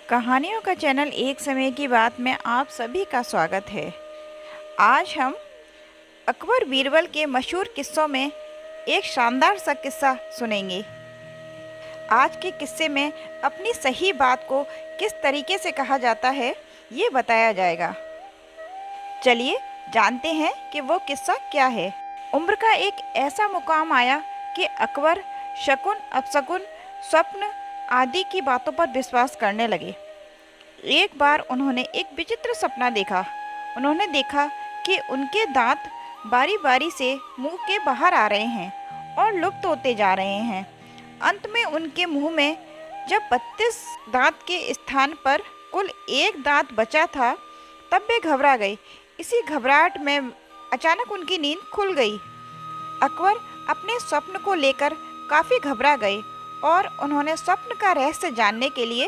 कहानियों का चैनल एक समय की बात में आप सभी का स्वागत है। आज हम अकबर बीरबल के मशहूर किस्सों में एक शानदार सा किस्सा सुनेंगे। आज के किस्से में अपनी सही बात को किस तरीके से कहा जाता है ये बताया जाएगा। चलिए जानते हैं कि वो किस्सा क्या है। उम्र का एक ऐसा मुकाम आया कि अकबर शकुन अपशकुन स्वप्न आदि की बातों पर विश्वास करने लगे। एक बार उन्होंने एक विचित्र सपना देखा। उन्होंने देखा कि उनके दांत बारी बारी से मुंह के बाहर आ रहे हैं और लुप्त होते जा रहे हैं। अंत में उनके मुंह में जब 32 दांत के स्थान पर कुल एक दांत बचा था तब वे घबरा गए। इसी घबराहट में अचानक उनकी नींद खुल गई। अकबर अपने स्वप्न को लेकर काफ़ी घबरा गए और उन्होंने स्वप्न का रहस्य जानने के लिए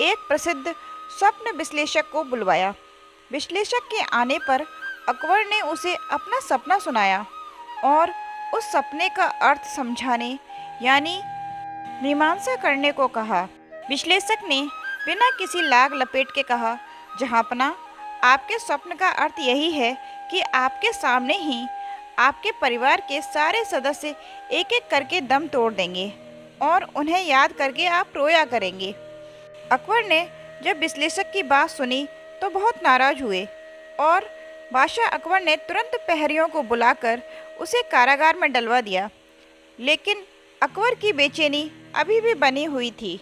एक प्रसिद्ध स्वप्न विश्लेषक को बुलवाया। विश्लेषक के आने पर अकबर ने उसे अपना सपना सुनाया और उस सपने का अर्थ समझाने यानी मीमांसा करने को कहा। विश्लेषक ने बिना किसी लाग लपेट के कहा, जहाँपना, आपके स्वप्न का अर्थ यही है कि आपके सामने ही आपके परिवार के सारे सदस्य एक एक करके दम तोड़ देंगे और उन्हें याद करके आप रोया करेंगे। अकबर ने जब विश्लेषक की बात सुनी तो बहुत नाराज हुए और बादशाह अकबर ने तुरंत प्रहरियों को बुलाकर उसे कारागार में डलवा दिया। लेकिन अकबर की बेचैनी अभी भी बनी हुई थी।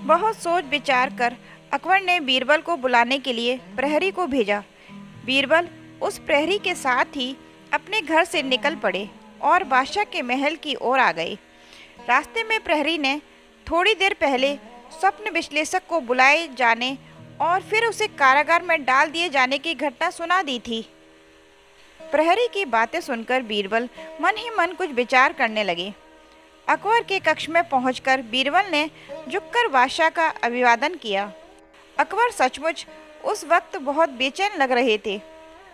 बहुत सोच विचार कर अकबर ने बीरबल को बुलाने के लिए प्रहरी को भेजा। बीरबल उस प्रहरी के साथ ही अपने घर से निकल पड़े और बादशाह के महल की ओर आ गए। रास्ते में प्रहरी ने थोड़ी देर पहले स्वप्न विश्लेषक को बुलाए जाने और फिर उसे कारागार में डाल दिए जाने की घटना सुना दी थी। प्रहरी की बातें सुनकर बीरबल मन ही मन कुछ विचार करने लगे। अकबर के कक्ष में पहुंचकर बीरबल ने झुककर बादशाह का अभिवादन किया। अकबर सचमुच उस वक्त बहुत बेचैन लग रहे थे।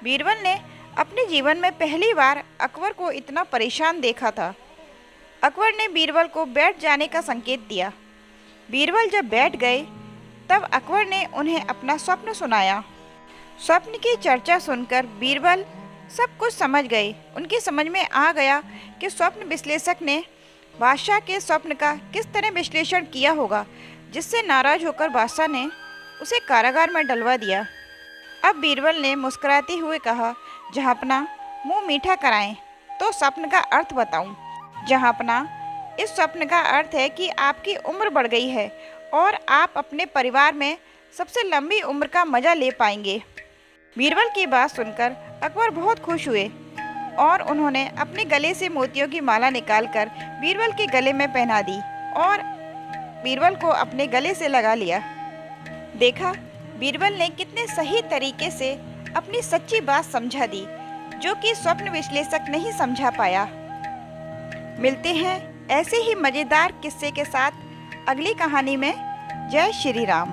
बीरबल ने अपने जीवन में पहली बार अकबर को इतना परेशान देखा था। अकबर ने बीरबल को बैठ जाने का संकेत दिया। बीरबल जब बैठ गए तब अकबर ने उन्हें अपना स्वप्न सुनाया। स्वप्न की चर्चा सुनकर बीरबल सब कुछ समझ गए। उनकी समझ में आ गया कि स्वप्न विश्लेषक ने बादशाह के स्वप्न का किस तरह विश्लेषण किया होगा, जिससे नाराज होकर बादशाह ने उसे कारागार में डलवा दिया। अब बीरबल ने मुस्कुराते हुए कहा, जहाँपना, मुँह मीठा कराएं तो स्वप्न का अर्थ बताऊं। जहाँपना, इस स्वप्न का अर्थ है कि आपकी उम्र बढ़ गई है और आप अपने परिवार में सबसे लंबी उम्र का मज़ा ले पाएंगे। बीरबल की बात सुनकर अकबर बहुत खुश हुए और उन्होंने अपने गले से मोतियों की माला निकालकर बीरबल के गले में पहना दी और बीरबल को अपने गले से लगा लिया। देखा, बीरबल ने कितने सही तरीके से अपनी सच्ची बात समझा दी, जो कि स्वप्न विश्लेषक नहीं समझा पाया। मिलते हैं ऐसे ही मज़ेदार किस्से के साथ अगली कहानी में। जय श्री राम।